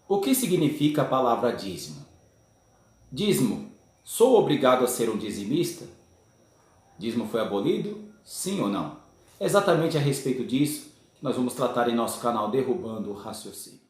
O que significa a palavra dízimo? Dízimo, sou obrigado a ser um dizimista? Dízimo foi abolido? Sim ou não? É exatamente a respeito disso que nós vamos tratar em nosso canal Derrubando Raciocínios.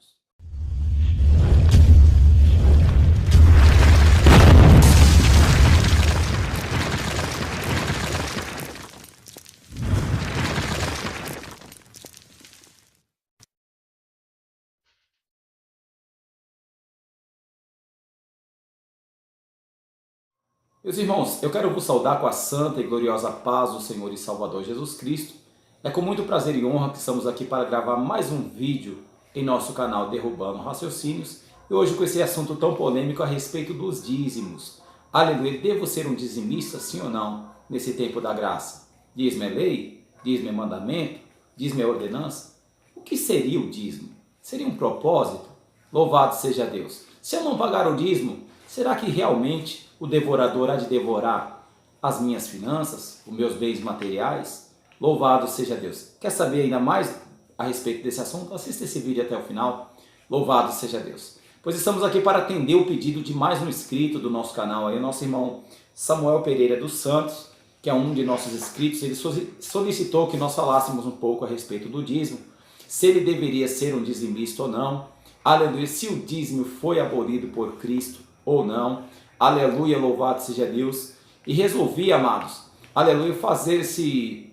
Meus irmãos, eu quero vos saudar com a santa e gloriosa paz do Senhor e Salvador Jesus Cristo. É com muito prazer e honra que estamos aqui para gravar mais um vídeo em nosso canal Derrubando Raciocínios. E hoje com esse assunto tão polêmico a respeito dos dízimos. Aleluia, devo ser um dizimista, sim ou não, nesse tempo da graça? Dízimo é lei? Dízimo é mandamento? Dízimo é ordenança? O que seria o dízimo? Seria um propósito? Louvado seja Deus! Se eu não pagar o dízimo, será que realmente o devorador há de devorar as minhas finanças, os meus bens materiais? Louvado seja Deus! Quer saber ainda mais a respeito desse assunto? Assista esse vídeo até o final. Louvado seja Deus! Pois estamos aqui para atender o pedido de mais um inscrito do nosso canal, aí, o nosso irmão Samuel Pereira dos Santos, que é um de nossos inscritos. Ele solicitou que nós falássemos um pouco a respeito do dízimo, se ele deveria ser um dizimista ou não. Aleluia, se o dízimo foi abolido por Cristo ou não. Aleluia, louvado seja Deus. E resolvi, amados, aleluia, fazer esse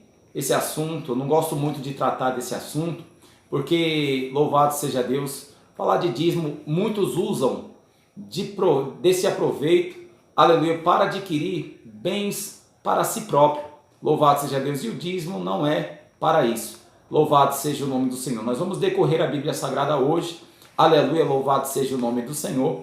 assunto. Eu não gosto muito de tratar desse assunto, porque, louvado seja Deus, falar de dízimo, muitos usam desse aproveito, aleluia, para adquirir bens para si próprio. Louvado seja Deus. E o dízimo não é para isso. Louvado seja o nome do Senhor. Nós vamos decorrer a Bíblia Sagrada hoje. Aleluia, louvado seja o nome do Senhor.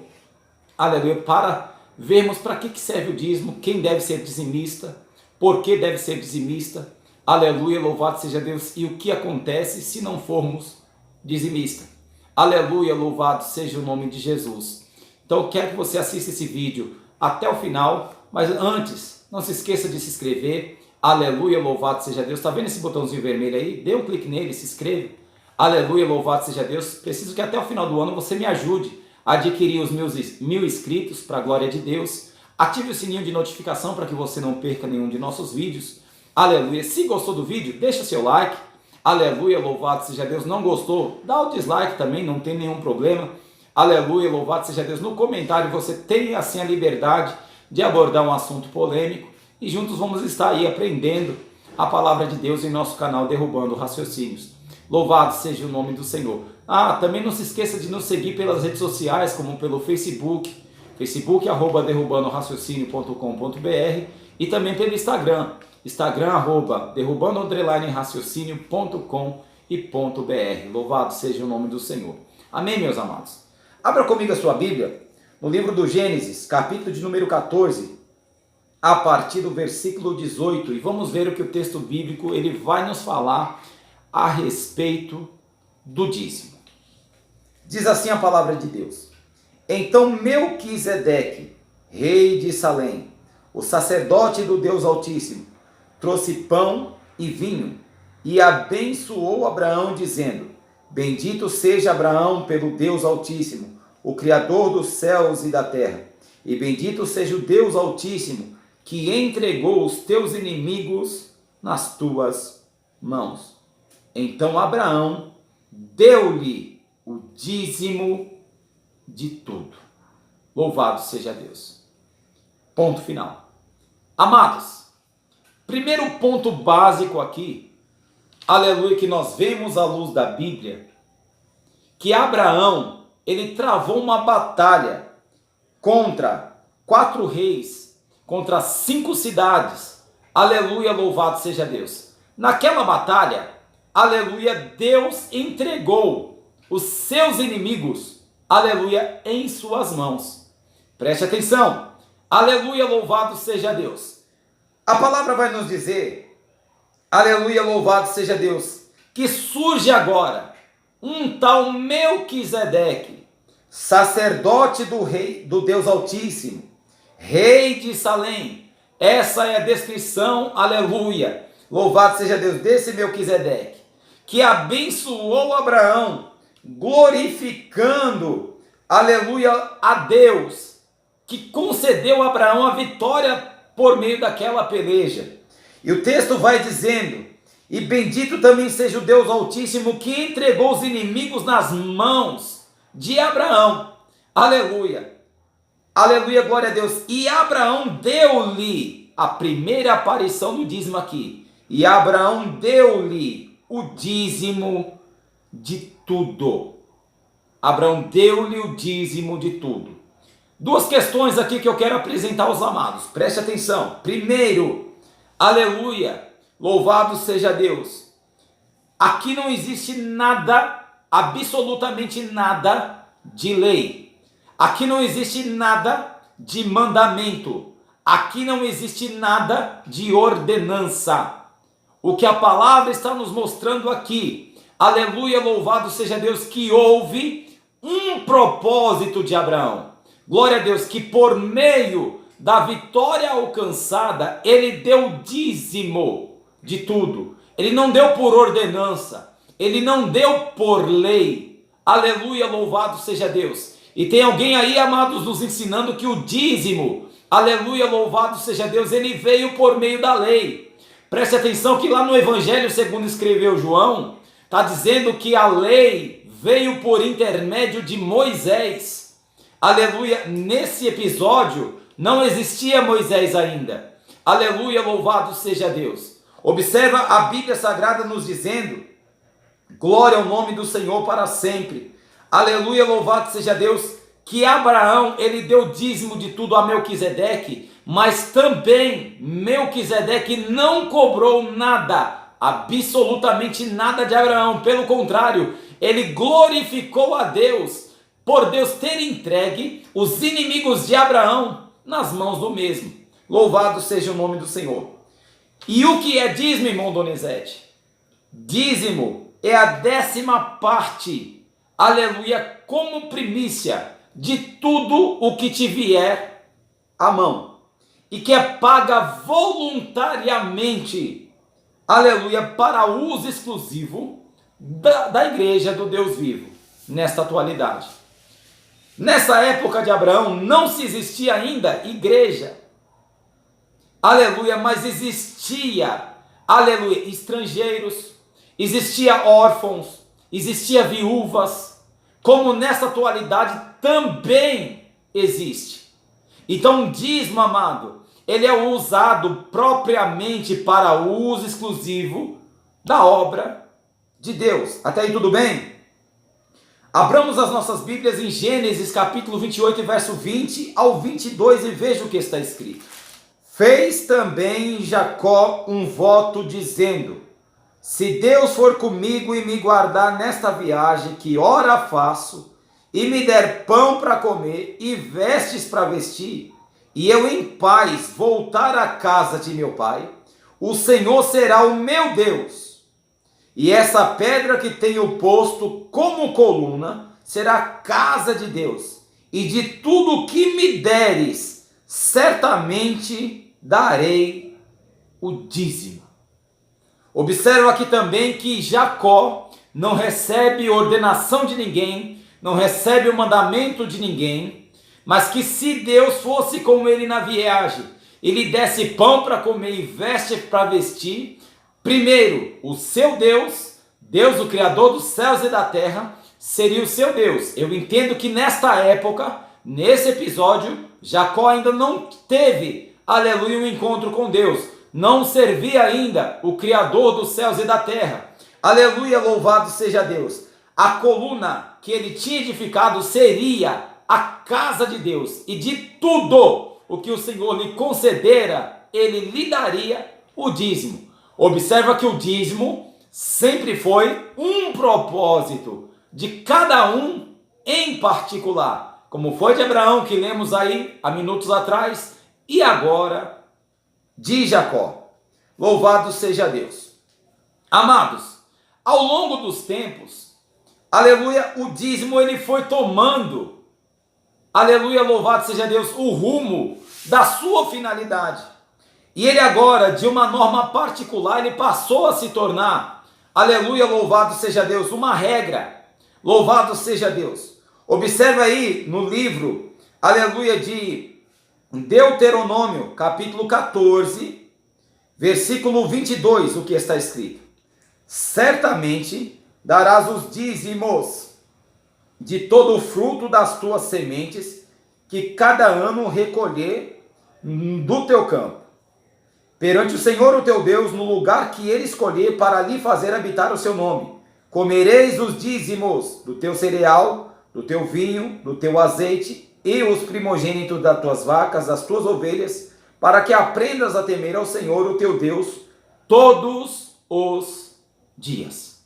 Aleluia, para vermos para que serve o dízimo, quem deve ser dizimista, por que deve ser dizimista. Aleluia, louvado seja Deus. E o que acontece se não formos dizimista. Aleluia, louvado seja o nome de Jesus. Então eu quero que você assista esse vídeo até o final, mas antes, não se esqueça de se inscrever. Aleluia, louvado seja Deus. Está vendo esse botãozinho vermelho aí? Dê um clique nele, se inscreva. Aleluia, louvado seja Deus. Preciso que até o final do ano você me ajude a adquirir os meus 1000 inscritos para a glória de Deus. Ative o sininho de notificação para que você não perca nenhum de nossos vídeos. Aleluia. Se gostou do vídeo, deixa seu like. Aleluia, louvado seja Deus. Não gostou? Dá o dislike também, não tem nenhum problema. Aleluia, louvado seja Deus. No comentário você tem assim a liberdade de abordar um assunto polêmico e juntos vamos estar aí aprendendo a palavra de Deus em nosso canal Derrubando Raciocínios. Louvado seja o nome do Senhor. Também não se esqueça de nos seguir pelas redes sociais, como pelo Facebook, @derrubandoraciocínio.com.br, e também pelo Instagram, derrubando_raciocínio.com.br. Louvado seja o nome do Senhor. Amém, meus amados? Abra comigo a sua Bíblia no livro do Gênesis, capítulo de número 14, a partir do versículo 18, e vamos ver o que o texto bíblico ele vai nos falar a respeito do dízimo. Diz assim a palavra de Deus: Então Melquisedeque, rei de Salém, o sacerdote do Deus Altíssimo, trouxe pão e vinho e abençoou Abraão, dizendo: Bendito seja Abraão pelo Deus Altíssimo, o Criador dos céus e da terra, e bendito seja o Deus Altíssimo, que entregou os teus inimigos nas tuas mãos. Então Abraão deu-lhe o dízimo de tudo. Louvado seja Deus. Ponto final. Amados, primeiro ponto básico aqui, aleluia, que nós vemos à luz da Bíblia, que Abraão, ele travou uma batalha contra 4 reis, contra 5 cidades. Aleluia, louvado seja Deus. Naquela batalha, aleluia, Deus entregou os seus inimigos, aleluia, em suas mãos. Preste atenção. Aleluia, louvado seja Deus. A palavra vai nos dizer, aleluia, louvado seja Deus, que surge agora um tal Melquisedeque, sacerdote do rei, do Deus Altíssimo, rei de Salém. Essa é a descrição, aleluia, louvado seja Deus, desse Melquisedeque, que abençoou Abraão, glorificando aleluia, a Deus, que concedeu a Abraão a vitória por meio daquela peleja. E o texto vai dizendo: e bendito também seja o Deus Altíssimo, que entregou os inimigos nas mãos de Abraão. Aleluia, aleluia, glória a Deus. E Abraão deu-lhe a primeira aparição do dízimo aqui. E Abraão deu-lhe o dízimo de tudo. Abraão deu-lhe o dízimo de tudo. Duas questões aqui que eu quero apresentar aos amados. Preste atenção. Primeiro, aleluia, louvado seja Deus. Aqui não existe nada, absolutamente nada de lei. Aqui não existe nada de mandamento. Aqui não existe nada de ordenança. O que a palavra está nos mostrando aqui, aleluia, louvado seja Deus, que houve um propósito de Abraão. Glória a Deus, que por meio da vitória alcançada, ele deu dízimo de tudo. Ele não deu por ordenança, ele não deu por lei. Aleluia, louvado seja Deus. E tem alguém aí, amados, nos ensinando que o dízimo, aleluia, louvado seja Deus, ele veio por meio da lei. Preste atenção que lá no Evangelho, segundo escreveu João, está dizendo que a lei veio por intermédio de Moisés. Aleluia, nesse episódio não existia Moisés ainda. Aleluia, louvado seja Deus. Observa a Bíblia Sagrada nos dizendo: glória ao nome do Senhor para sempre. Aleluia, louvado seja Deus, que Abraão, ele deu dízimo de tudo a Melquisedeque, mas também Melquisedeque não cobrou nada, absolutamente nada de Abraão. Pelo contrário, ele glorificou a Deus por Deus ter entregue os inimigos de Abraão nas mãos do mesmo. Louvado seja o nome do Senhor. E o que é dízimo, irmão Donizete? Dízimo é a 10ª parte, aleluia, como primícia de tudo o que te vier à mão, e que é paga voluntariamente, aleluia, para uso exclusivo da igreja do Deus vivo, nesta atualidade. Nessa época de Abraão não se existia ainda igreja, aleluia, mas existia, aleluia, estrangeiros, existia órfãos, existia viúvas, como nessa atualidade também existe. Então o dízimo, amado, ele é usado propriamente para uso exclusivo da obra de Deus. Até aí tudo bem? Abramos as nossas Bíblias em Gênesis capítulo 28, verso 20 ao 22 e veja o que está escrito. Fez também Jacó um voto dizendo: se Deus for comigo e me guardar nesta viagem que ora faço, e me der pão para comer e vestes para vestir, e eu em paz voltar à casa de meu pai, o Senhor será o meu Deus. E essa pedra que tenho posto como coluna será a casa de Deus, e de tudo que me deres, certamente darei o dízimo. Observa aqui também que Jacó não recebe ordenação de ninguém, não recebe o mandamento de ninguém, mas que se Deus fosse com ele na viagem, ele desse pão para comer e veste para vestir, primeiro, o seu Deus, Deus o Criador dos céus e da terra, seria o seu Deus. Eu entendo que nesta época, nesse episódio, Jacó ainda não teve, aleluia, um encontro com Deus. Não servia ainda o Criador dos céus e da terra. Aleluia, louvado seja Deus. A coluna que ele tinha edificado seria a casa de Deus. E de tudo o que o Senhor lhe concedera, ele lhe daria o dízimo. Observa que o dízimo sempre foi um propósito de cada um em particular. Como foi de Abraão, que lemos aí há minutos atrás, e agora de Jacó. Louvado seja Deus. Amados, ao longo dos tempos, aleluia, o dízimo ele foi tomando, aleluia, louvado seja Deus, o rumo da sua finalidade. E ele agora, de uma norma particular, ele passou a se tornar, aleluia, louvado seja Deus, uma regra. Louvado seja Deus. Observe aí no livro, aleluia, de Deuteronômio, capítulo 14, versículo 22, o que está escrito. Certamente darás os dízimos de todo o fruto das tuas sementes, que cada ano recolher do teu campo, perante o Senhor o teu Deus, no lugar que ele escolher para ali fazer habitar o seu nome. Comereis os dízimos do teu cereal, do teu vinho, do teu azeite, e os primogênitos das tuas vacas, das tuas ovelhas, para que aprendas a temer ao Senhor o teu Deus todos os dias.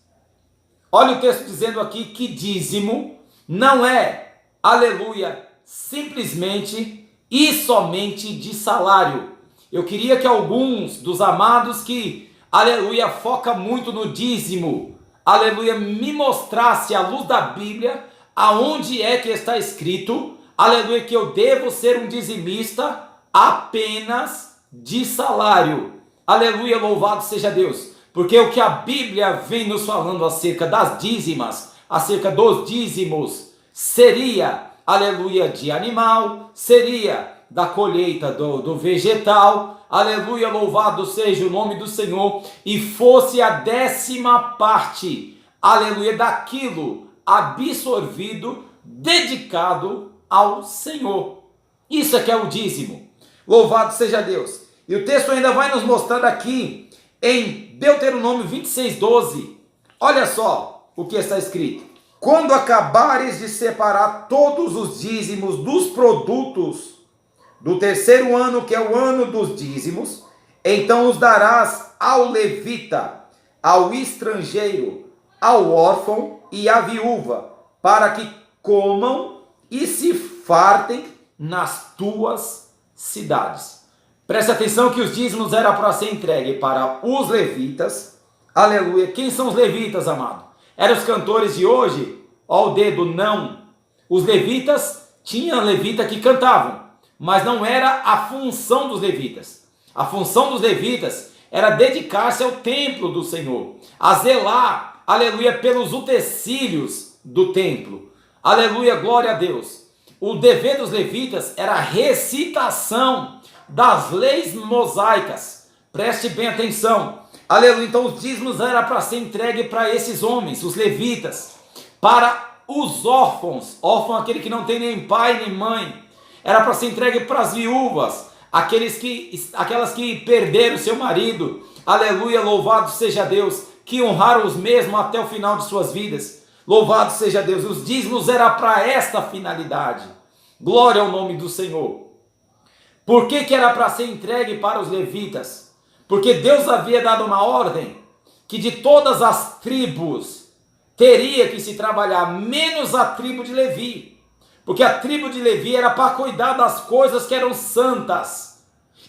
Olha o texto dizendo aqui que dízimo não é, aleluia, simplesmente e somente de salário. Eu queria que alguns dos amados que, aleluia, foca muito no dízimo, aleluia, me mostrasse à luz da Bíblia aonde é que está escrito, aleluia, que eu devo ser um dizimista apenas de salário. Aleluia, louvado seja Deus. Porque o que a Bíblia vem nos falando acerca das dízimas, acerca dos dízimos, seria, aleluia, de animal, seria da colheita do vegetal, aleluia, louvado seja o nome do Senhor, e fosse a 10ª parte, aleluia, daquilo absorvido, dedicado ao Senhor. Isso é que é o dízimo. Louvado seja Deus. E o texto ainda vai nos mostrar aqui em Deuteronômio 26:12. Olha só o que está escrito. Quando acabares de separar todos os dízimos dos produtos do terceiro ano, que é o ano dos dízimos, então os darás ao levita, ao estrangeiro, ao órfão e à viúva, para que comam e se fartem nas tuas cidades. Preste atenção que os dízimos eram para ser entregue para os levitas. Aleluia. Quem são os levitas, amado? Eram os cantores de hoje? Ó o dedo, não. Os levitas, tinha levita que cantavam, mas não era a função dos levitas. A função dos levitas era dedicar-se ao templo do Senhor, a zelar, aleluia, pelos utensílios do templo. Aleluia, glória a Deus. O dever dos levitas era a recitação das leis mosaicas. Preste bem atenção. Aleluia. Então os dízimos era para ser entregue para esses homens, os levitas, para os órfãos, órfão aquele que não tem nem pai nem mãe, era para ser entregue para as viúvas, aquelas que perderam seu marido, aleluia, louvado seja Deus, que honraram os mesmos até o final de suas vidas, louvado seja Deus. Os dízimos era para esta finalidade. Glória ao nome do Senhor. Por que era para ser entregue para os levitas? Porque Deus havia dado uma ordem que de todas as tribos teria que se trabalhar, menos a tribo de Levi. Porque a tribo de Levi era para cuidar das coisas que eram santas.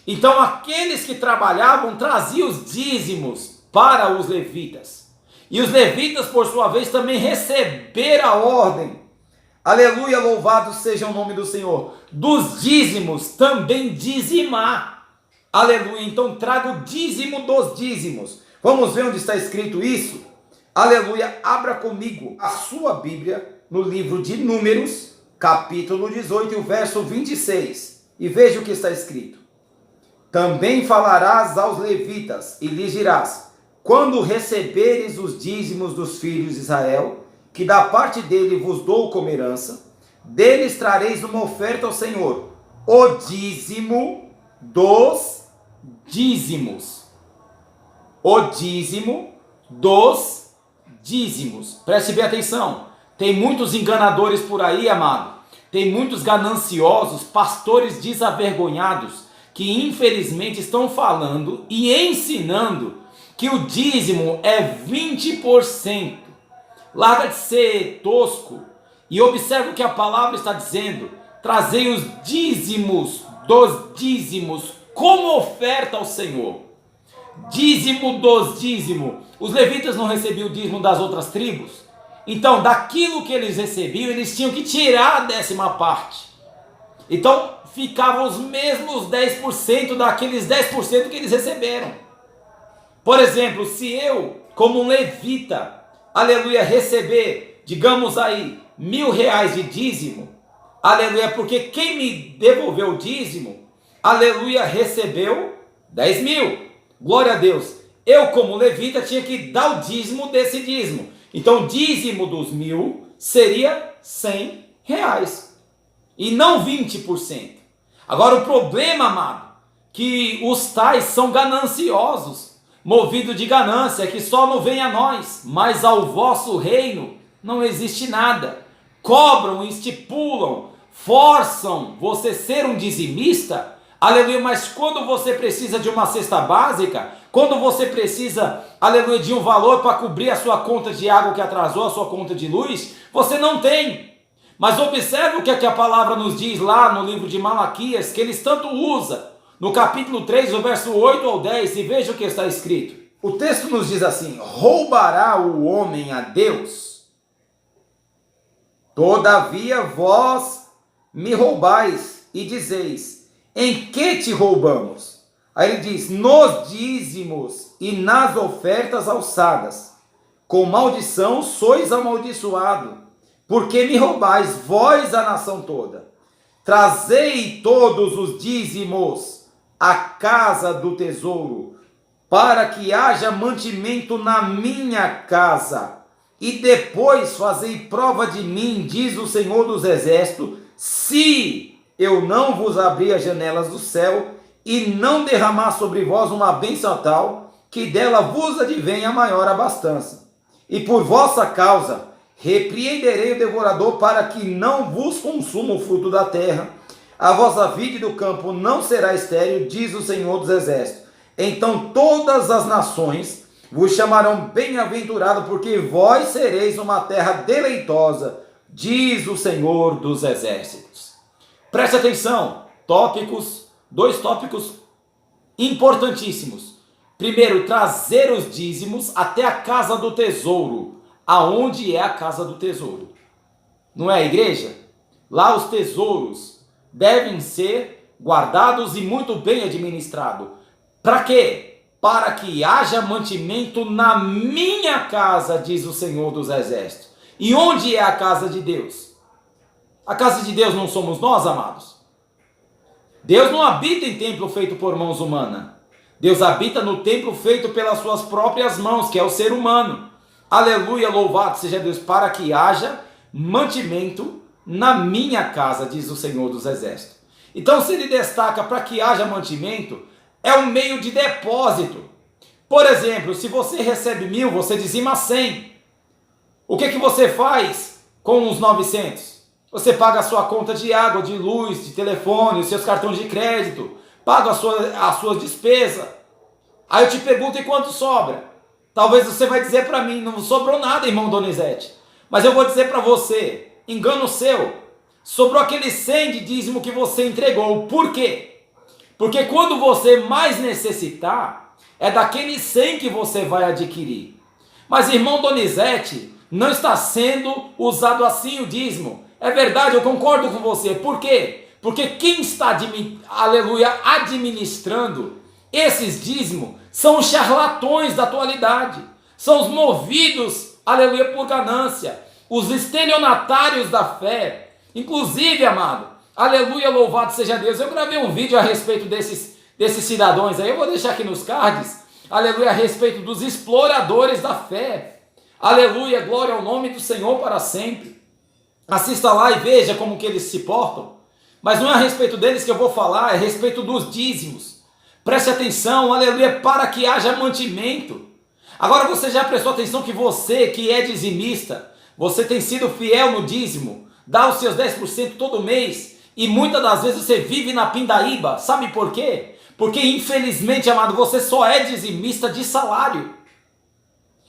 Então aqueles que trabalhavam traziam os dízimos para os levitas. E os levitas, por sua vez, também receberam a ordem, aleluia, louvado seja o nome do Senhor, dos dízimos também dizimar. Aleluia, então traga o dízimo dos dízimos. Vamos ver onde está escrito isso? Aleluia, abra comigo a sua Bíblia no livro de Números, capítulo 18, o verso 26. E veja o que está escrito. Também falarás aos levitas e lhes dirás: quando receberes os dízimos dos filhos de Israel, que da parte dele vos dou como herança, deles trareis uma oferta ao Senhor, o dízimo dos dízimos. O dízimo dos dízimos. Preste bem atenção. Tem muitos enganadores por aí, amado. Tem muitos gananciosos, pastores desavergonhados, que infelizmente estão falando e ensinando que o dízimo é 20%. Larga de ser tosco e observe o que a palavra está dizendo. Trazei os dízimos dos dízimos como oferta ao Senhor. Dízimo dos dízimos. Os levitas não recebiam o dízimo das outras tribos. Então, daquilo que eles recebiam, eles tinham que tirar a 10ª parte. Então, ficavam os mesmos 10% daqueles 10% que eles receberam. Por exemplo, se eu, como um levita, aleluia, receber, digamos aí, R$ 1.000 de dízimo, aleluia, porque quem me devolveu o dízimo, aleluia, recebeu 10 mil, glória a Deus. Eu, como levita, tinha que dar o dízimo desse dízimo. Então, o dízimo dos 1.000 seria R$ 100 e não 20%. Agora, o problema, amado, que os tais são gananciosos, movidos de ganância, que só não vem a nós, mas ao vosso reino não existe nada. Cobram, estipulam, forçam você ser um dizimista, aleluia, mas quando você precisa de uma cesta básica, quando você precisa, aleluia, de um valor para cobrir a sua conta de água que atrasou, a sua conta de luz, você não tem. Mas observe o que a palavra nos diz lá no livro de Malaquias, que eles tanto usam, no capítulo 3, o verso 8 ao 10, e veja o que está escrito. O texto nos diz assim: roubará o homem a Deus? Todavia vós me roubais e dizeis: em que te roubamos? Aí ele diz: nos dízimos e nas ofertas alçadas. Com maldição sois amaldiçoado, porque me roubais, vós a nação toda. Trazei todos os dízimos à casa do tesouro, para que haja mantimento na minha casa. E depois fazei prova de mim, diz o Senhor dos Exércitos, se eu não vos abrir as janelas do céu e não derramar sobre vós uma bênção tal, que dela vos advenha maior abastança. E por vossa causa repreenderei o devorador, para que não vos consuma o fruto da terra. A vossa vide do campo não será estéril, diz o Senhor dos Exércitos. Então todas as nações vos chamarão bem-aventurado, porque vós sereis uma terra deleitosa, diz o Senhor dos Exércitos. Preste atenção, dois tópicos importantíssimos. Primeiro, trazer os dízimos até a casa do tesouro. Aonde é a casa do tesouro? Não é a igreja? Lá os tesouros devem ser guardados e muito bem administrados. Para quê? Para que haja mantimento na minha casa, diz o Senhor dos Exércitos. E onde é a casa de Deus? A casa de Deus não somos nós, amados. Deus não habita em templo feito por mãos humanas. Deus habita no templo feito pelas suas próprias mãos, que é o ser humano. Aleluia, louvado seja Deus, para que haja mantimento na minha casa, diz o Senhor dos Exércitos. Então, se ele destaca para que haja mantimento, é um meio de depósito. Por exemplo, se você recebe 1.000, você dizima 100. O que você faz com os 900? Você paga a sua conta de água, de luz, de telefone, os seus cartões de crédito, paga a sua despesa. Aí eu te pergunto, e quanto sobra? Talvez você vai dizer para mim: não sobrou nada, irmão Donizete. Mas eu vou dizer para você, engano seu, sobrou aquele 100 de dízimo que você entregou. Por quê? Porque quando você mais necessitar, é daquele 100 que você vai adquirir. Mas, irmão Donizete, não está sendo usado assim o dízimo. É verdade, eu concordo com você. Por quê? Porque quem está, aleluia, administrando esses dízimos são os charlatões da atualidade. São os movidos, aleluia, por ganância. Os estelionatários da fé. Inclusive, amado, aleluia, louvado seja Deus. Eu gravei um vídeo a respeito desses cidadãos aí. Eu vou deixar aqui nos cards. Aleluia, a respeito dos exploradores da fé. Aleluia, glória ao nome do Senhor para sempre. Assista lá e veja como que eles se portam. Mas não é a respeito deles que eu vou falar, é a respeito dos dízimos. Preste atenção, aleluia, para que haja mantimento. Agora você já prestou atenção que você que é dizimista, você tem sido fiel no dízimo, dá os seus 10% todo mês, e muitas das vezes você vive na pindaíba. Sabe por quê? Porque infelizmente, amado, você só é dizimista de salário.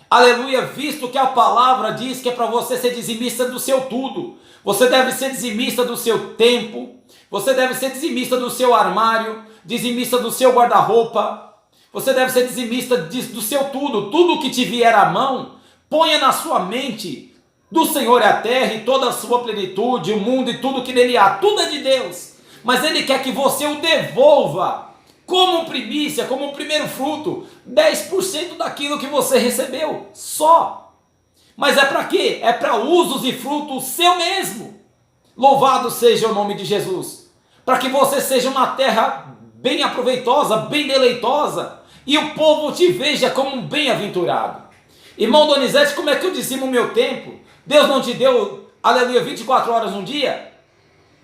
Aleluia, visto que a palavra diz que é para você ser dizimista do seu tudo. Você deve ser dizimista do seu tempo, você deve ser dizimista do seu armário, dizimista do seu guarda-roupa, você deve ser dizimista do seu tudo. Tudo que te vier à mão, ponha na sua mente: do Senhor é a terra e toda a sua plenitude, o mundo e tudo que nele há, tudo é de Deus. Mas Ele quer que você o devolva como primícia, como primeiro fruto, 10% daquilo que você recebeu, só. Mas é para quê? É para usos e frutos seu mesmo. Louvado seja o nome de Jesus. Para que você seja uma terra bem aproveitosa, bem deleitosa, e o povo te veja como um bem-aventurado. Irmão Donizete, como é que eu dizimo o meu tempo? Deus não te deu, aleluia, 24 horas num dia?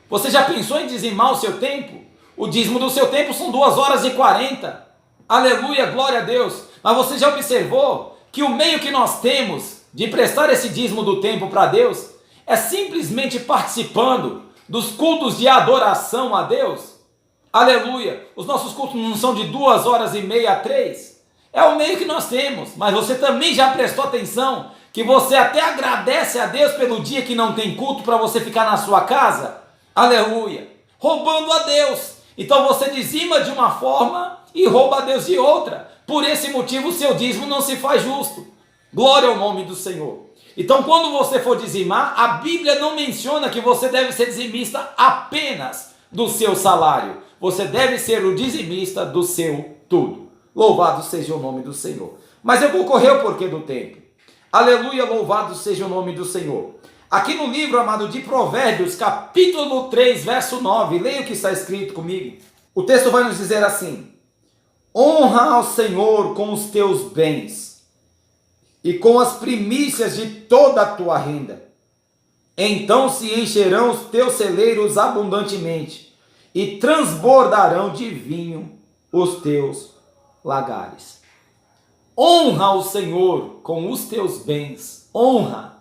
Você já pensou em dizimar o seu tempo? O dízimo do seu tempo são 2 horas e 40. Aleluia, glória a Deus. Mas você já observou que o meio que nós temos de prestar esse dízimo do tempo para Deus é simplesmente participando dos cultos de adoração a Deus? Aleluia. Os nossos cultos não são de 2 horas e meia a 3. É o meio que nós temos. Mas você também já prestou atenção que você até agradece a Deus pelo dia que não tem culto para você ficar na sua casa? Aleluia. Roubando a Deus. Então você dizima de uma forma e rouba a Deus de outra. Por esse motivo o seu dízimo não se faz justo. Glória ao nome do Senhor. Então quando você for dizimar, a Bíblia não menciona que você deve ser dizimista apenas do seu salário. Você deve ser o dizimista do seu tudo. Louvado seja o nome do Senhor. Mas eu vou correr o porquê do tempo. Aleluia, louvado seja o nome do Senhor. Aqui no livro, amado, de Provérbios, capítulo 3, verso 9, leia o que está escrito comigo. O texto vai nos dizer assim: honra ao Senhor com os teus bens e com as primícias de toda a tua renda. Então se encherão os teus celeiros abundantemente e transbordarão de vinho os teus lagares. Honra o Senhor com os teus bens. Honra.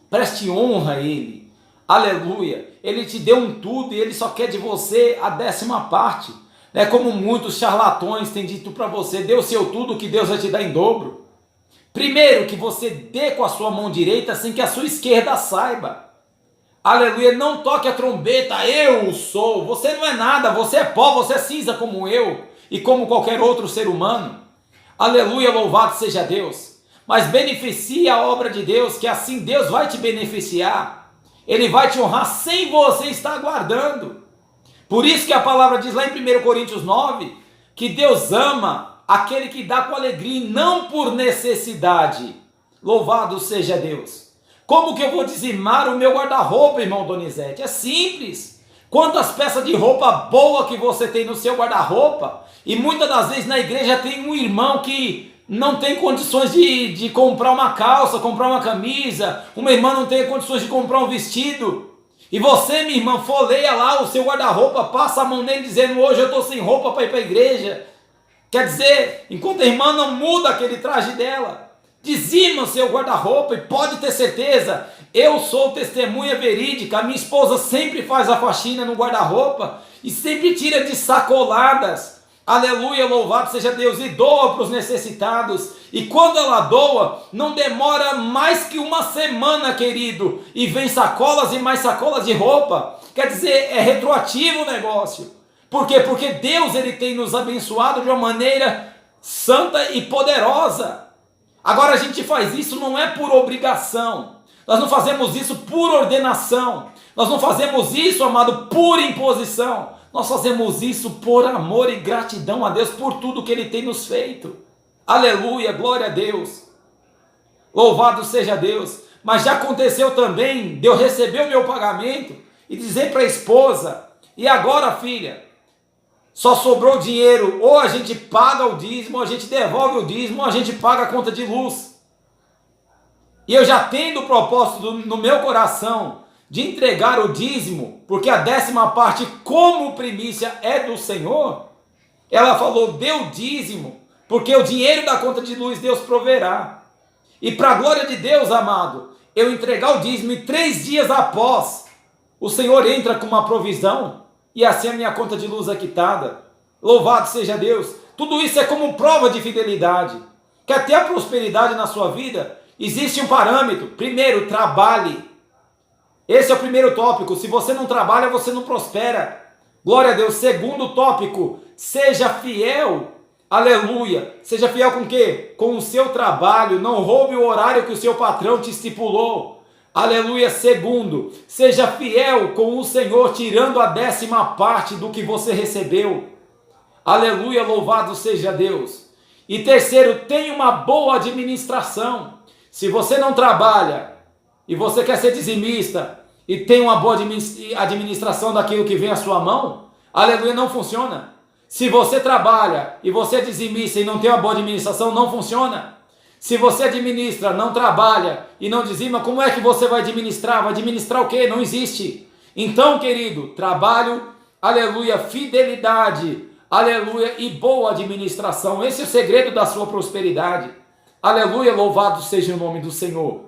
Preste honra a Ele. Aleluia. Ele te deu um tudo e Ele só quer de você a 10ª parte. É como muitos charlatões têm dito para você: dê o seu tudo que Deus vai te dar em dobro. Primeiro, que você dê com a sua mão direita sem que a sua esquerda saiba. Aleluia, não toque a trombeta, eu sou. Você não é nada, você é pó, você é cinza como eu e como qualquer outro ser humano. Aleluia, louvado seja Deus. Mas beneficie a obra de Deus, que assim Deus vai te beneficiar. Ele vai te honrar sem você estar aguardando. Por isso que a palavra diz lá em 1 Coríntios 9, que Deus ama aquele que dá com alegria e não por necessidade. Louvado seja Deus. Como que eu vou dizimar o meu guarda-roupa, irmão Donizete? É simples. Quantas peças de roupa boa que você tem no seu guarda-roupa? E muitas das vezes na igreja tem um irmão que não tem condições de comprar uma calça, comprar uma camisa. Uma irmã não tem condições de comprar um vestido. E você, minha irmã, folheia lá o seu guarda-roupa, passa a mão nele dizendo: hoje eu estou sem roupa para ir para a igreja. Quer dizer, enquanto a irmã não muda aquele traje dela, dizima o seu guarda-roupa e pode ter certeza, eu sou testemunha verídica, a minha esposa sempre faz a faxina no guarda-roupa e sempre tira de sacoladas, aleluia, louvado seja Deus, e doa para os necessitados. E quando ela doa, não demora mais que uma semana, querido, e vem sacolas e mais sacolas de roupa. Quer dizer, é retroativo o negócio. Por quê? Porque Deus, ele tem nos abençoado de uma maneira santa e poderosa. Agora a gente faz isso não é por obrigação, nós não fazemos isso por ordenação, nós não fazemos isso, amado, por imposição, nós fazemos isso por amor e gratidão a Deus por tudo que Ele tem nos feito. Aleluia, glória a Deus, louvado seja Deus. Mas já aconteceu também de eu receber o meu pagamento e dizer para a esposa: e agora, filha, só sobrou dinheiro, ou a gente paga o dízimo, ou a gente devolve o dízimo, ou a gente paga a conta de luz. E eu já tendo o propósito no meu coração de entregar o dízimo, porque a 10ª parte como primícia é do Senhor, ela falou: dê o dízimo, porque o dinheiro da conta de luz Deus proverá. E para a glória de Deus, amado, eu entregar o dízimo e 3 dias após, o Senhor entra com uma provisão, e assim a minha conta de luz é quitada. Louvado seja Deus. Tudo isso é como prova de fidelidade. Quer ter a prosperidade na sua vida? Existe um parâmetro. Primeiro, trabalhe. Esse é o primeiro tópico. Se você não trabalha, você não prospera. Glória a Deus. Segundo tópico, seja fiel. Aleluia. Seja fiel com o quê? Com o seu trabalho. Não roube o horário que o seu patrão te estipulou. Aleluia. Segundo, seja fiel com o Senhor, tirando a 10ª parte do que você recebeu. Aleluia, louvado seja Deus. E terceiro, tenha uma boa administração. Se você não trabalha e você quer ser dizimista e tem uma boa administração daquilo que vem à sua mão, aleluia, não funciona. Se você trabalha e você é dizimista e não tem uma boa administração, não funciona. Se você administra, não trabalha e não dizima, como é que você vai administrar? Vai administrar o quê? Não existe. Então, querido, trabalho, aleluia, fidelidade, aleluia, e boa administração. Esse é o segredo da sua prosperidade. Aleluia, louvado seja o nome do Senhor.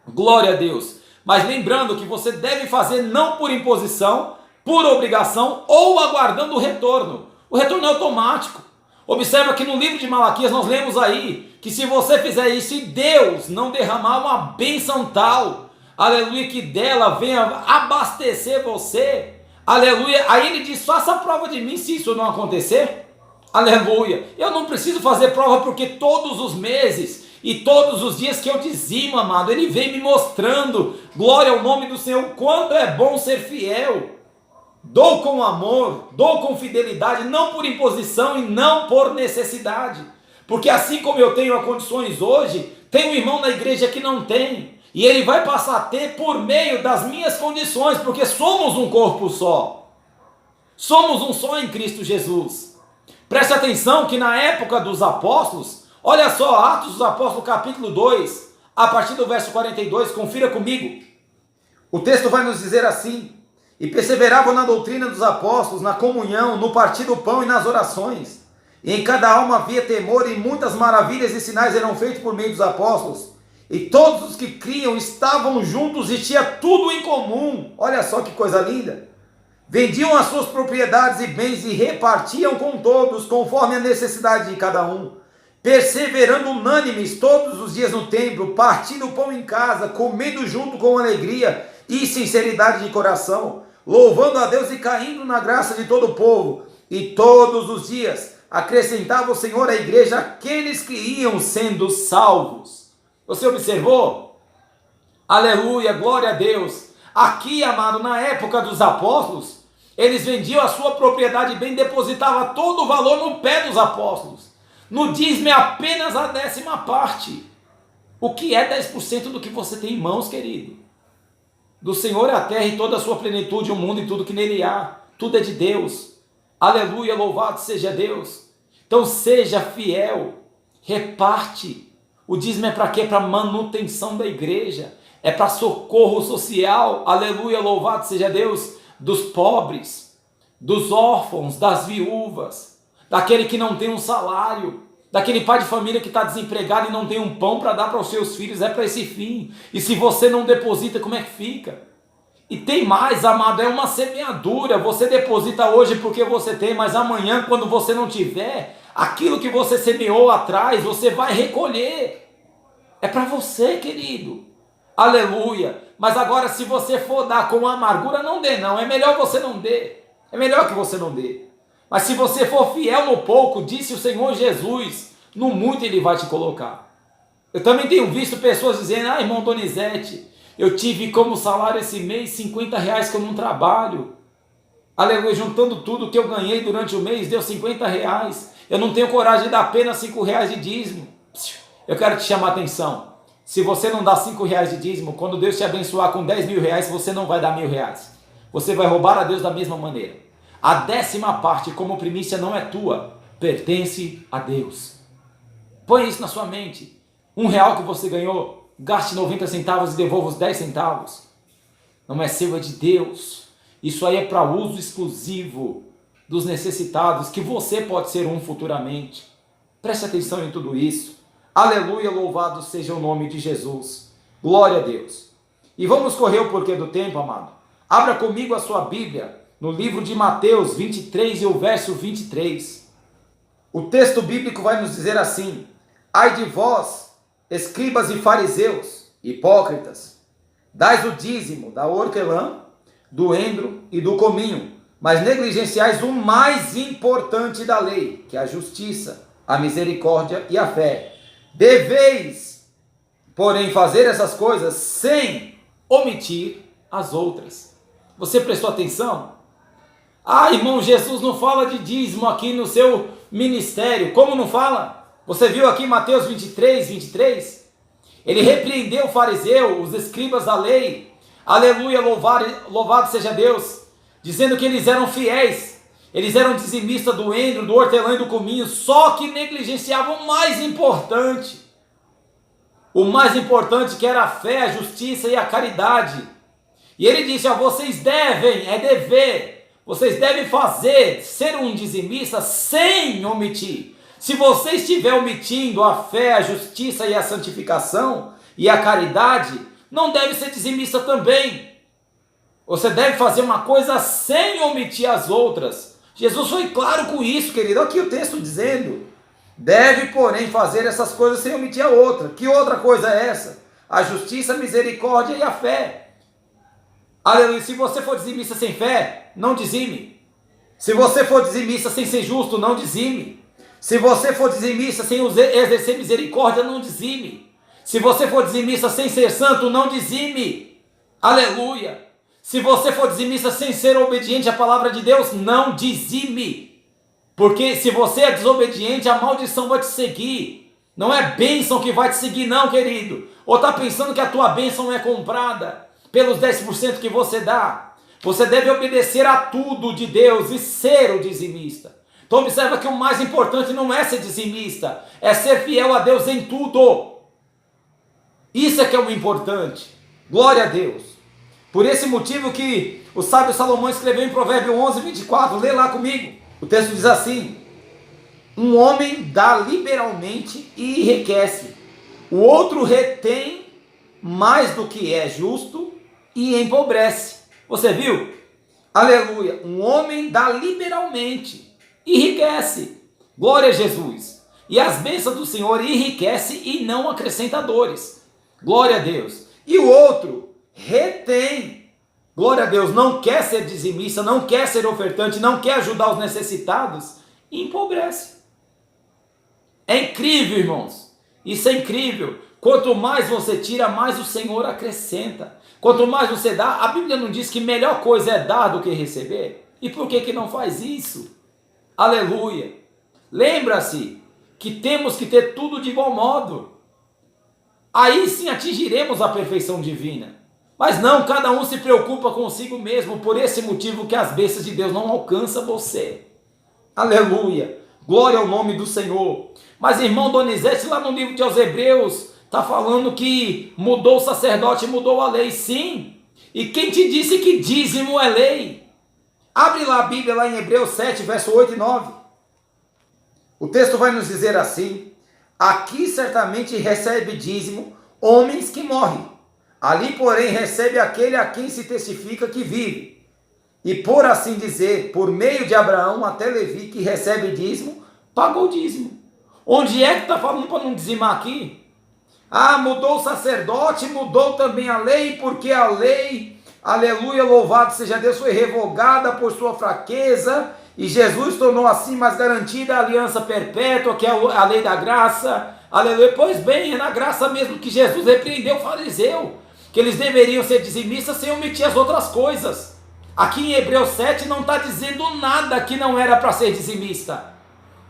Glória a Deus. Mas lembrando que você deve fazer não por imposição, por obrigação ou aguardando o retorno. O retorno é automático. Observa que no livro de Malaquias nós lemos aí que se você fizer isso e Deus não derramar uma bênção tal, aleluia, que dela venha abastecer você, aleluia, aí ele diz, faça a prova de mim se isso não acontecer, aleluia, eu não preciso fazer prova porque todos os meses e todos os dias que eu dizimo, amado, ele vem me mostrando, glória ao nome do Senhor, quanto é bom ser fiel. Dou com amor, dou com fidelidade, não por imposição e não por necessidade. Porque assim como eu tenho condições hoje, tem um irmão na igreja que não tem. E ele vai passar a ter por meio das minhas condições, porque somos um corpo só. Somos um só em Cristo Jesus. Preste atenção que na época dos apóstolos, olha só, Atos dos Apóstolos capítulo 2, a partir do verso 42, confira comigo. O texto vai nos dizer assim: e perseveravam na doutrina dos apóstolos, na comunhão, no partir do pão e nas orações. E em cada alma havia temor, e muitas maravilhas e sinais eram feitos por meio dos apóstolos. E todos os que criam estavam juntos e tinham tudo em comum. Olha só que coisa linda. Vendiam as suas propriedades e bens e repartiam com todos, conforme a necessidade de cada um. Perseverando unânimes todos os dias no templo, partindo o pão em casa, comendo junto com alegria e sinceridade de coração, louvando a Deus e caindo na graça de todo o povo. E todos os dias acrescentava o Senhor à igreja aqueles que iam sendo salvos. Você observou? Aleluia, glória a Deus. Aqui, amado, na época dos apóstolos, eles vendiam a sua propriedade bem, depositavam todo o valor no pé dos apóstolos. No dízimo é apenas a 10ª parte. O que é 10% do que você tem em mãos, querido? Do Senhor é a terra e toda a sua plenitude, o mundo e tudo que nele há. Tudo é de Deus. Aleluia, louvado seja Deus. Então seja fiel, reparte. O dízimo é para quê? Para manutenção da igreja. É para socorro social. Aleluia, louvado seja Deus. Dos pobres, dos órfãos, das viúvas, daquele que não tem um salário, daquele pai de família que está desempregado e não tem um pão para dar para os seus filhos. É para esse fim. E se você não deposita, como é que fica? E tem mais, amado, é uma semeadura. Você deposita hoje porque você tem, mas amanhã, quando você não tiver, aquilo que você semeou atrás, você vai recolher. É para você, querido. Aleluia. Mas agora, se você for dar com amargura, não dê não. É melhor você não dê. É melhor que você não dê. Mas se você for fiel no pouco, disse o Senhor Jesus, no muito Ele vai te colocar. Eu também tenho visto pessoas dizendo, irmão Donizete, eu tive como salário esse mês R$50 que eu não trabalho. Aleluia, juntando tudo que eu ganhei durante o mês, deu R$50. Eu não tenho coragem de dar apenas R$5 de dízimo. Eu quero te chamar a atenção. Se você não dá R$5 de dízimo, quando Deus te abençoar com R$10.000, você não vai dar R$1.000. Você vai roubar a Deus da mesma maneira. A 10ª parte, como primícia, não é tua, pertence a Deus. Põe isso na sua mente. R$1 que você ganhou, gaste 90 centavos e devolva os 10 centavos. Não é seu, é de Deus. Isso aí é para uso exclusivo dos necessitados, que você pode ser um futuramente. Preste atenção em tudo isso. Aleluia, louvado seja o nome de Jesus. Glória a Deus. E vamos correr o porquê do tempo, amado. Abra comigo a sua Bíblia no livro de Mateus 23 e o verso 23. O texto bíblico vai nos dizer assim: ai de vós, escribas e fariseus, hipócritas, dais o dízimo da hortelã, do endro e do cominho, mas negligenciais o mais importante da lei, que é a justiça, a misericórdia e a fé. Deveis, porém, fazer essas coisas sem omitir as outras. Você prestou atenção? Irmão, Jesus não fala de dízimo aqui no seu ministério. Como não fala? Você viu aqui Mateus 23, 23? Ele repreendeu o fariseu, os escribas da lei, aleluia, louvado seja Deus, dizendo que eles eram fiéis, eles eram dizimistas do endro, do hortelã e do cominho, só que negligenciavam o mais importante que era a fé, a justiça e a caridade. E ele disse, vocês devem, é dever, vocês devem fazer, ser um dizimista sem omitir. Se você estiver omitindo a fé, a justiça e a santificação e a caridade, não deve ser dizimista também. Você deve fazer uma coisa sem omitir as outras. Jesus foi claro com isso, querido. Aqui o texto dizendo, deve, porém, fazer essas coisas sem omitir a outra. Que outra coisa é essa? A justiça, a misericórdia e a fé. Aleluia. Se você for dizimista sem fé, não dizime. Se você for dizimista sem ser justo, não dizime. Se você for dizimista sem exercer misericórdia, não dizime. Se você for dizimista sem ser santo, não dizime. Aleluia. Se você for dizimista sem ser obediente à palavra de Deus, não dizime. Porque se você é desobediente, a maldição vai te seguir. Não é bênção que vai te seguir não, querido. Ou está pensando que a tua bênção é comprada pelos 10% que você dá? Você deve obedecer a tudo de Deus e ser o dizimista. Então observa que o mais importante não é ser dizimista, é ser fiel a Deus em tudo. Isso é que é o importante. Glória a Deus. Por esse motivo que o sábio Salomão escreveu em Provérbio 11, 24, lê lá comigo. O texto diz assim, um homem dá liberalmente e enriquece, o outro retém mais do que é justo e empobrece. Você viu? Aleluia. Um homem dá liberalmente, enriquece. Glória a Jesus. E as bênçãos do Senhor enriquece e não acrescenta dores. Glória a Deus. E o outro retém. Glória a Deus. Não quer ser dizimista, não quer ser ofertante, não quer ajudar os necessitados e empobrece. É incrível, irmãos. Isso é incrível. Quanto mais você tira, mais o Senhor acrescenta. Quanto mais você dá, a Bíblia não diz que melhor coisa é dar do que receber? E por que não faz isso? Aleluia. Lembra-se que temos que ter tudo de igual modo. Aí sim atingiremos a perfeição divina. Mas não, cada um se preocupa consigo mesmo. Por esse motivo que as bênçãos de Deus não alcançam você. Aleluia. Glória ao nome do Senhor. Mas irmão Donizete, lá no livro de aos Hebreus, está falando que mudou o sacerdote, mudou a lei. Sim. E quem te disse que dízimo é lei? Abre lá a Bíblia, lá em Hebreus 7, verso 8 e 9. O texto vai nos dizer assim, aqui certamente recebe dízimo homens que morrem. Ali, porém, recebe aquele a quem se testifica que vive. E por assim dizer, por meio de Abraão até Levi, que recebe dízimo, pagou dízimo. Onde é que está falando para não dizimar aqui? Ah, mudou o sacerdote, mudou também a lei, porque a lei, aleluia, louvado seja Deus, foi revogada por sua fraqueza, e Jesus tornou assim mais garantida a aliança perpétua, que é a lei da graça. Aleluia. Pois bem, é na graça mesmo que Jesus repreendeu o fariseu, que eles deveriam ser dizimistas sem omitir as outras coisas. Aqui em Hebreus 7 não está dizendo nada que não era para ser dizimista.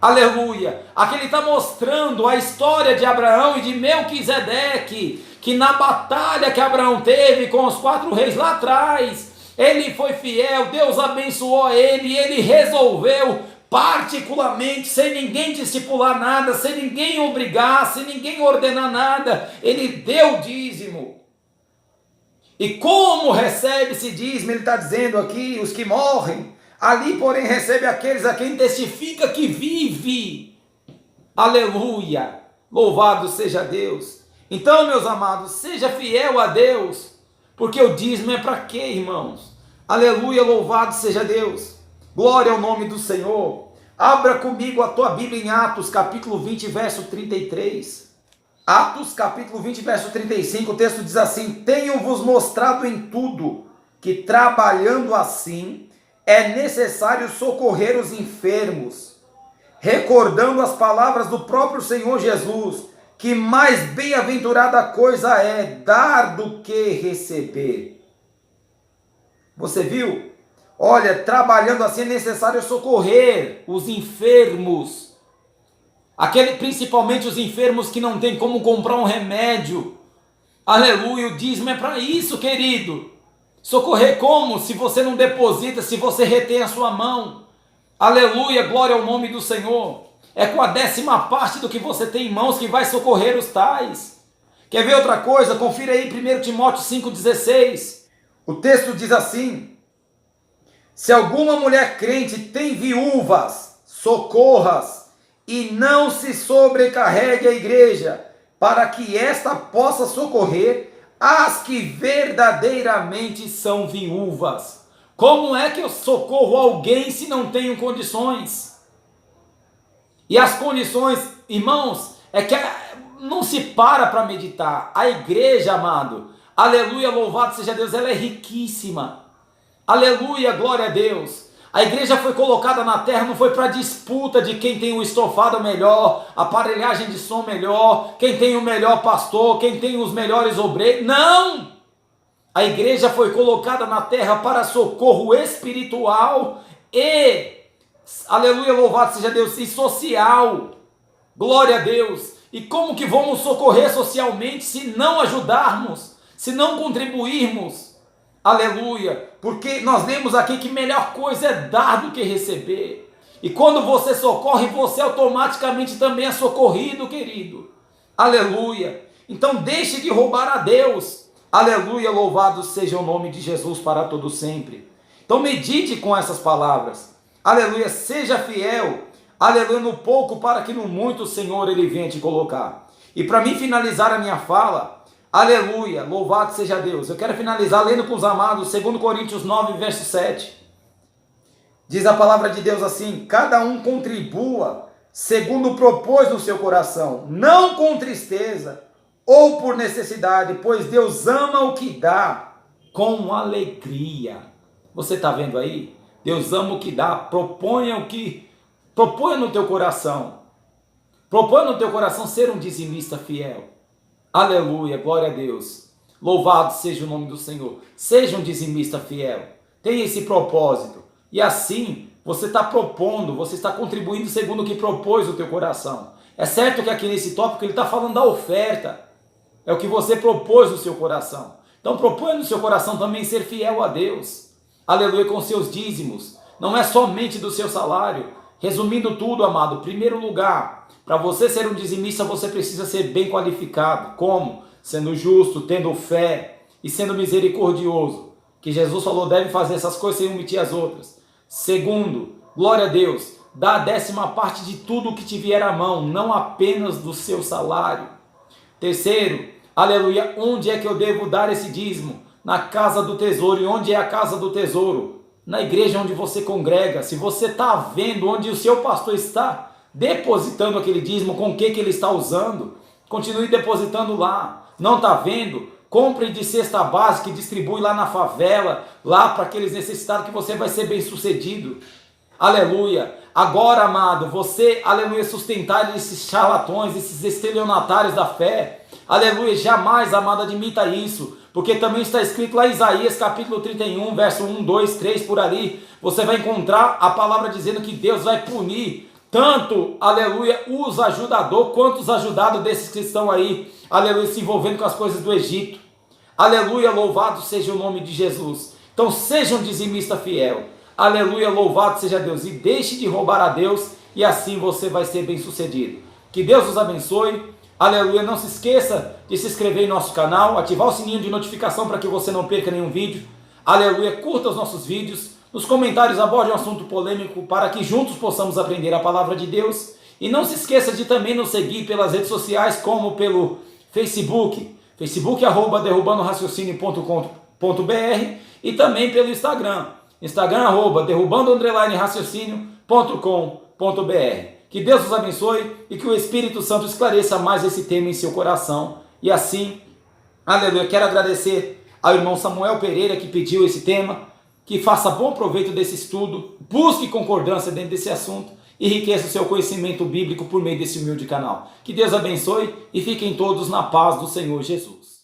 Aleluia. Aqui ele está mostrando a história de Abraão e de Melquisedeque, que na batalha que Abraão teve com os 4 reis lá atrás, ele foi fiel, Deus abençoou ele, e ele resolveu particularmente, sem ninguém discipular nada, sem ninguém obrigar, sem ninguém ordenar nada, ele deu dízimo. E como recebe esse dízimo? Ele está dizendo aqui, os que morrem, ali porém recebe aqueles a quem testifica que vive. Aleluia, louvado seja Deus. Então, meus amados, seja fiel a Deus, porque o dízimo é para quê, irmãos? Aleluia, louvado seja Deus. Glória ao nome do Senhor. Abra comigo a tua Bíblia em Atos, capítulo 20, verso 33. Atos, capítulo 20, verso 35, o texto diz assim: tenho-vos mostrado em tudo que, trabalhando assim, é necessário socorrer os enfermos, recordando as palavras do próprio Senhor Jesus, que mais bem-aventurada coisa é dar do que receber. Você viu? Olha, trabalhando assim é necessário socorrer os enfermos. Principalmente os enfermos que não tem como comprar um remédio. Aleluia, o dízimo é para isso, querido. Socorrer como? Se você não deposita, se você retém a sua mão. Aleluia, glória ao nome do Senhor. É com a 10ª parte do que você tem em mãos que vai socorrer os tais. Quer ver outra coisa? Confira aí 1 Timóteo 5,16. O texto diz assim: se alguma mulher crente tem viúvas, socorras, e não se sobrecarregue a igreja, para que esta possa socorrer as que verdadeiramente são viúvas. Como é que eu socorro alguém se não tenho condições? E as condições, irmãos, é que não se para meditar. A igreja, amado, aleluia, louvado seja Deus, ela é riquíssima. Aleluia, glória a Deus. A igreja foi colocada na terra, não foi para disputa de quem tem o estofado melhor, aparelhagem de som melhor, quem tem o melhor pastor, quem tem os melhores obreiros. Não! A igreja foi colocada na terra para socorro espiritual e, aleluia, louvado seja Deus, e social. Glória a Deus. E como que vamos socorrer socialmente se não ajudarmos, se não contribuirmos? Aleluia, porque nós lemos aqui que melhor coisa é dar do que receber. E quando você socorre, você automaticamente também é socorrido, querido. Aleluia. Então deixe de roubar a Deus. Aleluia, louvado seja o nome de Jesus para todo sempre. Então medite com essas palavras. Aleluia, seja fiel. Aleluia, no pouco para que no muito o Senhor Ele venha te colocar. E para mim finalizar a minha fala, aleluia, louvado seja Deus. Eu quero finalizar lendo com os amados 2 Coríntios 9, verso 7. Diz a palavra de Deus assim: cada um contribua segundo propôs no seu coração, não com tristeza ou por necessidade, pois Deus ama o que dá com alegria. Você está vendo aí? Deus ama o que dá. Proponha no teu coração. Proponha no teu coração ser um dizimista fiel. Aleluia, glória a Deus. Louvado seja o nome do Senhor. Seja um dizimista fiel. Tenha esse propósito. E assim, você está propondo, você está contribuindo segundo o que propôs o teu coração. É certo que aqui nesse tópico ele está falando da oferta. É o que você propôs no seu coração. Então proponha no seu coração também ser fiel a Deus. Aleluia, com seus dízimos. Não é somente do seu salário. Resumindo tudo, amado, em primeiro lugar, para você ser um dizimista, você precisa ser bem qualificado. Como? Sendo justo, tendo fé e sendo misericordioso. Que Jesus falou, deve fazer essas coisas sem omitir as outras. Segundo, glória a Deus, dá a 10ª parte de tudo que te vier à mão, não apenas do seu salário. Terceiro, aleluia, onde é que eu devo dar esse dízimo? Na casa do tesouro. E onde é a casa do tesouro? Na igreja onde você congrega. Se você está vendo onde o seu pastor está depositando aquele dízimo, com o que ele está usando, continue depositando lá. Não está vendo? Compre de cesta básica e distribui lá na favela, lá para aqueles necessitados, que você vai ser bem sucedido. Aleluia. Agora, amado, você, aleluia, sustentar esses charlatões, esses estelionatários da fé. Aleluia, jamais, amado, admita isso. Porque também está escrito lá em Isaías capítulo 31, verso 1, 2, 3, por ali. Você vai encontrar a palavra dizendo que Deus vai punir tanto, aleluia, os ajudadores, quanto os ajudados desses que estão aí, aleluia, se envolvendo com as coisas do Egito. Aleluia, louvado seja o nome de Jesus. Então seja um dizimista fiel. Aleluia, louvado seja Deus. E deixe de roubar a Deus, e assim você vai ser bem sucedido. Que Deus os abençoe. Aleluia, não se esqueça de se inscrever em nosso canal, ativar o sininho de notificação para que você não perca nenhum vídeo. Aleluia, curta os nossos vídeos. Nos comentários aborde um assunto polêmico para que juntos possamos aprender a palavra de Deus. E não se esqueça de também nos seguir pelas redes sociais, como pelo Facebook, derrubandoraciocinio.com.br, e também pelo Instagram, derrubando_raciocínio.com.br. Que Deus os abençoe e que o Espírito Santo esclareça mais esse tema em seu coração. E assim, aleluia, quero agradecer ao irmão Samuel Pereira que pediu esse tema, que faça bom proveito desse estudo, busque concordância dentro desse assunto e enriqueça o seu conhecimento bíblico por meio desse humilde canal. Que Deus abençoe e fiquem todos na paz do Senhor Jesus.